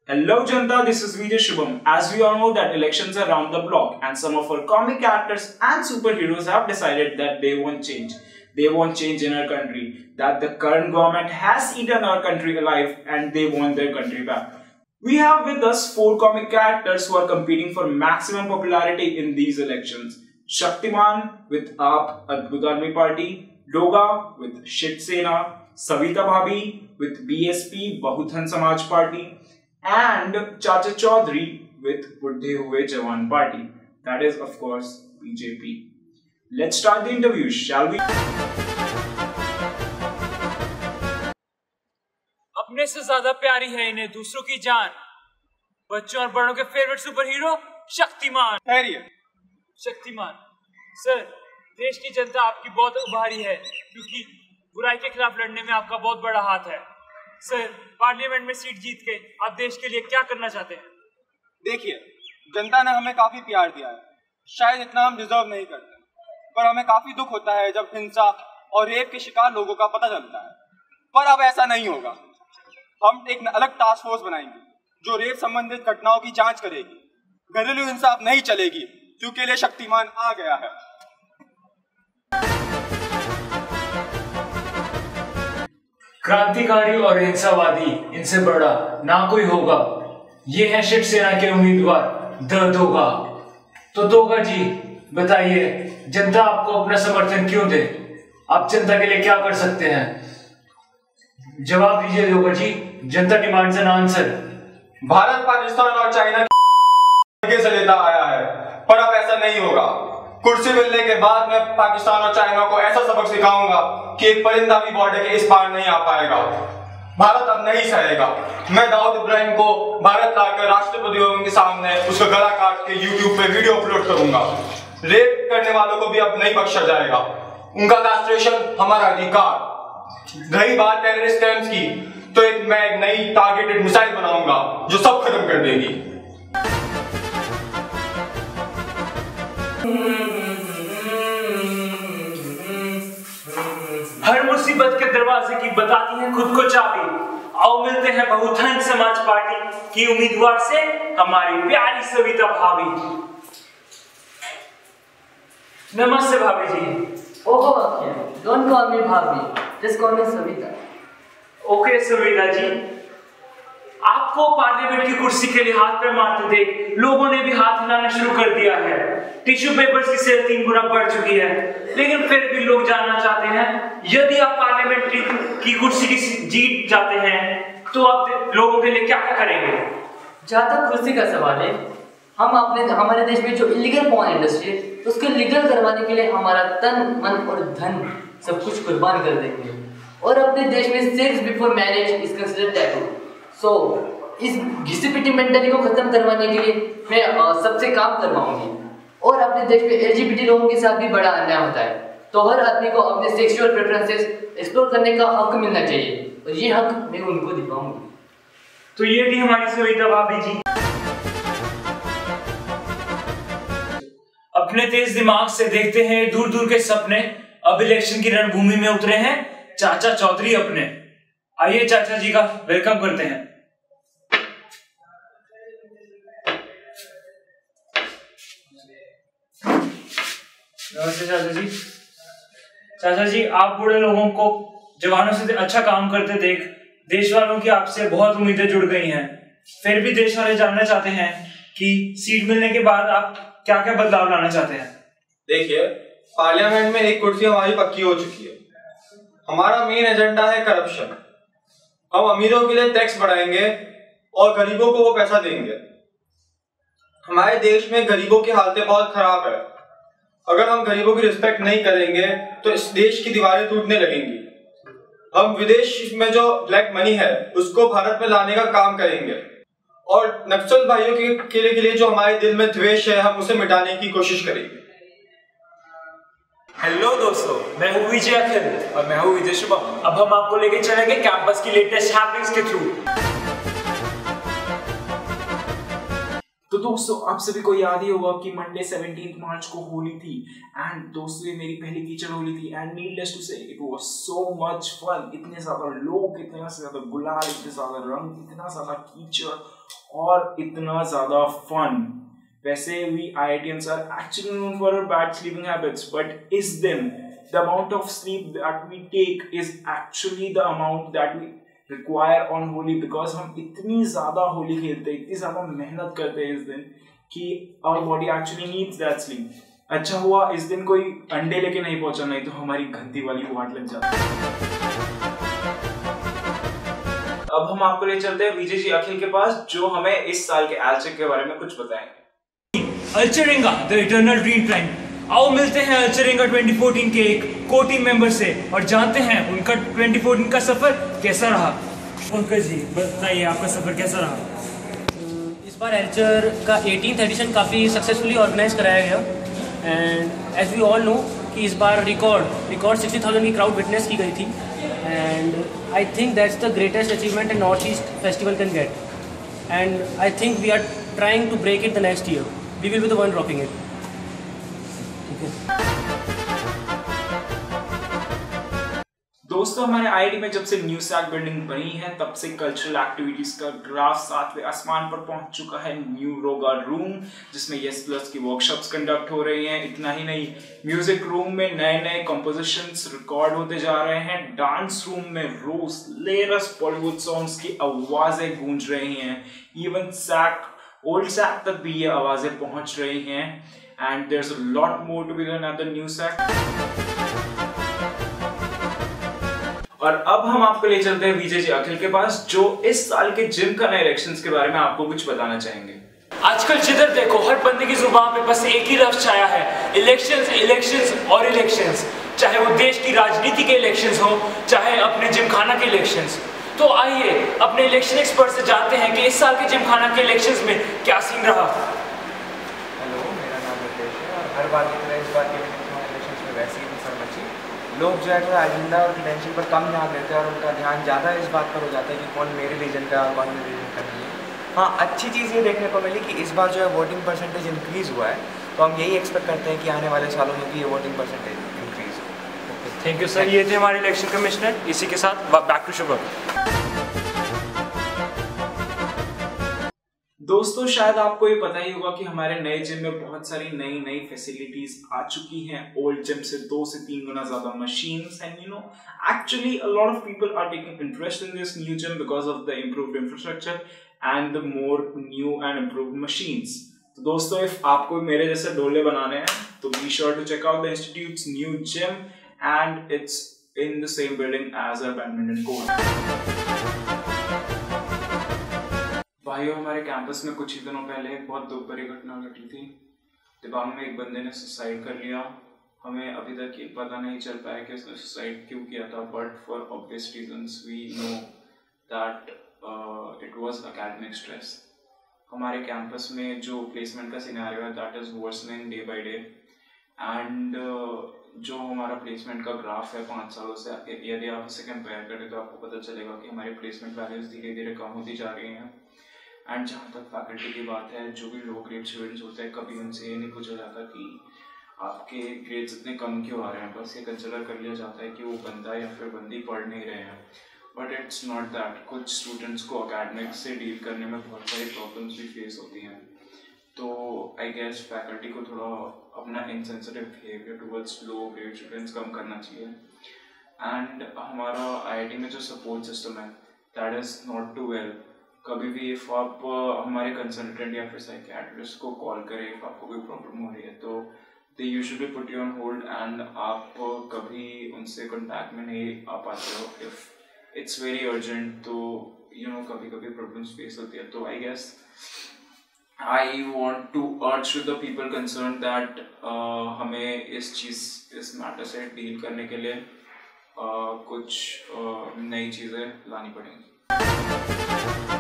Hello Janta, this is Vijay Shubham. As we all know that elections are around the block and some of our comic characters and superheroes have decided that they won't change. They won't change in our country. That the current government has eaten our country alive and they want their country back. We have with us 4 comic characters who are competing for maximum popularity in these elections. Shaktiman with AAP Adbhut Army Party, Doga with Shit Sena, Savita Bhabhi with BSP Bahuthan Samaj Party, and Chacha Chaudhary with Buddhe Hue Jawan Party. That is, of course, BJP. Let's start the interview, shall we? अपने से ज्यादा प्यारी है इन्हें दूसरों की जान। बच्चों और बड़ों के favourite super hero Shaktimaan. Shaktimaan sir, देश की जनता आपकी बहुत उभारी है क्योंकि बुराई के खिलाफ लड़ने में आपका बहुत बड़ा हाथ है। सर, पार्लियामेंट में सीट जीत के आप देश के लिए क्या करना चाहते हैं? देखिए, जनता ने हमें काफी प्यार दिया है। शायद इतना हम डिजर्व नहीं करते, पर हमें काफी दुख होता है जब हिंसा और रेप के शिकार लोगों का पता चलता है। पर अब ऐसा नहीं होगा। हम एक अलग टास्क फोर्स बनाएंगे जो रेप संबंधित घटनाओं की जांच करेगी। घरेलू हिंसा अब नहीं चलेगी क्योंकि लिए शक्तिमान आ गया है। क्रांतिकारी और हिंसावादी इनसे बड़ा ना कोई होगा। ये है शिव सेना के उम्मीदवार दोगा। तो दोगा जी बताइए, जनता आपको अपना समर्थन क्यों दे? आप जनता के लिए क्या कर सकते हैं? जवाब दीजिए दोगा जी। जनता demands an answer. Bharat Pakistan और चाइना से लेता आया है, पर अब ऐसा नहीं होगा। कुर्सी मिलने के बाद मैं पाकिस्तान और चाइना को ऐसा सबक सिखाऊंगा कि एक परिंदा भी बॉर्डर के इस पार नहीं आ पाएगा। भारत अब नहीं सहेगा। मैं दाऊद इब्राहिम को भारत लाकर राष्ट्रपति के सामने उसका गला काट के YouTube पे वीडियो अपलोड करूंगा। रेप करने वालों को भी अब नहीं बख्शा जाएगा। उनका कास्ट्रेशन हमारा अधिकार। रही बात टेररिस्ट कैंप्स की, तो मैं एक नई टारगेटेड मिसाइल बनाऊंगा जो सब खत्म कर देगी। हर मुसीबत के दरवाजे की बताती है खुद को चाबी। आओ मिलते हैं बहुधन समाज पार्टी की उम्मीदवार से, हमारी प्यारी सविता भाभी। नमस्ते भाभी जी। ओहो, don't call me bhabhi, just call me Savita. Okay Savita ji, आपको पार्लियामेंट की कुर्सी के लिए हाथ पे मारते देख लोगों ने भी हाथ हिलाना शुरू कर दिया है। टिश्यू पेपर्स की सेल 3 गुना बढ़ चुकी है, लेकिन फिर भी लोग जानना चाहते हैं, यदि आप पार्लियामेंट की कुर्सी की जीत जाते हैं तो आप लोगों के लिए क्या करेंगे? जहाँ तक कुर्सी का सवाल है, हम हमारे देश में जो इलीगल पॉर्न इंडस्ट्री है उसको लीगल करवाने के लिए हमारा तन मन और धन सब कुछ कुर्बान कर देंगे। और अपने देश में sex before marriage is considered taboo. So इस घिसी पिटी मेंटालिटी को खत्म करवाने के लिए मैं सबसे काम करवाऊंगी। और अपने देश में LGBT लोगों के साथ भी बड़ा अन्याय होता है, तो हर आदमी को अपने सेक्सुअल प्रेफरेंसेस एक्सप्लोर करने का हक मिलना चाहिए, और ये हक मैं उनको दिलवाऊंगी। तो ये थी हमारी सविता भाभी जी। अपने तेज दिमाग से देखते हैं दूर दूर के सपने। अब इलेक्शन की रणभूमि में उतरे हैं चाचा चौधरी अपने। आइए चाचा जी का वेलकम करते हैं। नमस्ते चाचा जी। चाचा जी, आप बूढ़े लोगों को जवानों से अच्छा काम करते देख देश वालों की आपसे बहुत उम्मीदें जुड़ गई हैं। फिर भी देश वाले जानना चाहते हैं कि सीट मिलने के बाद आप क्या क्या बदलाव लाना चाहते हैं? देखिए, पार्लियामेंट में एक कुर्सी हमारी पक्की हो चुकी है। हमारा मेन एजेंडा है करप्शन। हम अमीरों के लिए टैक्स बढ़ाएंगे और गरीबों को वो पैसा देंगे। हमारे देश में गरीबों की हालतें बहुत खराब है। अगर हम गरीबों की रिस्पेक्ट नहीं करेंगे तो इस देश की दीवारें टूटने लगेंगी। हम विदेश में जो ब्लैक मनी है उसको भारत में लाने का काम करेंगे, और नक्सल भाइयों के लिए जो हमारे दिल में द्वेष है हम उसे मिटाने की कोशिश करेंगे। हेलो दोस्तों, मैं हूँ विजय अखिल और मैं हूँ विजय शुभम। अब हम आपको लेके चलेंगे कैंपस की लेटेस्ट हैपनिंग्स के थ्रू। तो दोस्तों आप सभी को याद ही होगा कि मंडे 17 मार्च को होली थी एंड दोस्तों ये मेरी पहली कीचड़ होली थी and needless to say it was so much fun. इतने ज्यादा लोग, इतना ज्यादा गुलाल, इतने ज्यादा रंग, इतना ज्यादा कीचड़ और इतना ज्यादा फन। वैसे we IITians are actually known for our bad sleeping habits, but is them the amount of sleep that we take is actually the amount that we require on Holi, because हम इतनी ज़्यादा होली खेलते हैं, इतनी ज़्यादा मेहनत करते हैं इस दिन कि our body actually needs that sleep। अच्छा हुआ इस दिन कोई अंडे लेके नहीं पहुंचा, नहीं तो हमारी गंदी वाली वाट लग जाती। अब हम आपको ले चलते हैं विजय जी अखिल के पास, जो हमें इस साल के एलचेक के बारे में कुछ बताएंगे। अल्चरिंगा द इटर्नल ड्रीम क्लाइंब। आओ मिलते हैं अल्चरिंगा 2014 के एक कोर टीम मेंबर से और जानते हैं उनका 2014 का सफर कैसा रहा। पंकज जी बताइए आपका सफर कैसा रहा। इस बार एल्चर का 18th एडिशन काफ़ी सक्सेसफुली ऑर्गेनाइज कराया गया and as we all know कि इस बार रिकॉर्ड 60,000 की क्राउड विटनेस की गई थी and I think that's the greatest achievement and north east festival can get and I think we are trying to break it the next year. We will be the one rocking it. दोस्तों हमारे IIT में जब से new sac building बनी है तब से cultural activities का ग्राफ 7वें आसमान पर पहुंच चुका है। न्यू रोगा रूम जिसमें यस प्लस की वर्कशॉप्स कंडक्ट हो रही हैं। इतना ही नहीं, म्यूजिक रूम में नए नए कंपोजिशंस रिकॉर्ड होते जा रहे हैं। डांस रूम में रोज लेटेस्ट बॉलीवुड सॉन्ग्स की आवाजें गूंज रही हैं। इवन ओल्ड सैक तक भी ये आवाजें पहुंच रही हैं and there is a lot more to be done at the new SAC. और अब हम आपको ले चलते हैं विजय जी अखिल के पास, जो इस साल के जिम का नए इलेक्शंस के बारे में आपको कुछ बताना चाहेंगे। आजकल जिधर देखो हर बंदे की जुबान पे बस एक ही लफ्ज छाया है, इलेक्शंस इलेक्शंस और इलेक्शंस। चाहे वो देश की राजनीति के इलेक्शंस हो, चाहे अपने जिम खाना के इलेक्शंस। तो आइए अपने इलेक्शन एक्सपर्ट से जानते हैं कि इस साल के जिम खाना के इलेक्शंस में क्या सीन रहा। हेलो, मेरा नाम रितेश है और हर बार की तरह इस बार के इलेक्शंस में वैसे ही सर मची। लोग जो है थोड़ा एजेंडा और क्रेडेंशियल पर कम ध्यान देते हैं और उनका ध्यान ज़्यादा इस बात पर हो जाता है कि कौन मेरे रीजन का, कौन मेरे रीजन का नहीं है। हाँ, अच्छी चीज़ ये देखने को मिली कि इस बार जो है वोटिंग परसेंटेज इंक्रीज़ हुआ है, तो हम यही एक्सपेक्ट करते हैं कि आने वाले सालों में भी ये वोटिंग परसेंटेज इंक्रीज़ हो। Thank you sir. ये थे हमारे इलेक्शन कमिश्नर। इसी के साथ बैक टू शुभम। दोस्तों शायद आपको ये पता ही होगा कि हमारे नए जिम में बहुत सारी नई फैसिलिटीज आ चुकी हैं। ओल्ड जिम से 2 से 3 गुना ज्यादा machines and you know actually a lot of people are taking interest in this new gym because of the improved infrastructure and the more new and improved machines. तो दोस्तों if आपको मेरे जैसे डोले बनाने हैं तो be sure to check out the institute's new gym and it's in the same building as a badminton court. भाइयों, हमारे कैंपस में कुछ ही दिनों पहले एक बहुत दुख भरी घटना घटी थी। दिबांग में एक बंदे ने सुसाइड कर लिया। हमें अभी तक ये पता नहीं चल पाया कि उसने सुसाइड क्यों किया था, but for obvious reasons we know that it was academic stress. हमारे कैंपस में जो प्लेसमेंट का सिनेरियो है that is worsening day by day and जो हमारा प्लेसमेंट का ग्राफ है 5 सालों से, यदि आप उसे कंपेयर करें तो आपको पता चलेगा कि हमारी प्लेसमेंट वैल्यूज धीरे धीरे कम होती जा रही हैं। एंड जहाँ तक फैकल्टी की बात है, जो भी लो ग्रेड स्टूडेंट्स होते हैं कभी उनसे ये नहीं पूछा जाता कि आपके ग्रेड्स इतने कम क्यों आ रहे हैं। बस ये कंसिडर कर लिया जाता है कि वो बंदा या फिर बंदी पढ़ नहीं रहे हैं, बट इट्स नॉट दैट। कुछ स्टूडेंट्स को अकेडमिक्स से डील करने में बहुत सारी प्रॉब्लम्स भी फेस होती हैं। तो आई गेस फैकल्टी को थोड़ा अपना insensitive behaviour towards low grade students कम करना चाहिए। एंड हमारा आईआईटी में जो सपोर्ट सिस्टम है that is not too well. कभी भी इफ़ आप हमारे कंसल्टेंट या फिर साइकियाट्रिस्ट को कॉल करें इफ आपको कोई प्रॉब्लम हो रही है तो they usually put you on hold and आप कभी उनसे कॉन्टैक्ट में नहीं आ पाते हो। इफ़ इट्स वेरी अर्जेंट तो यू नो कभी कभी प्रॉब्लम्स फेस होती है। तो I guess I want to urge to the people concern that हमें इस मैटर से डील करने के लिए कुछ नई चीज़ें लानी पड़ेंगी।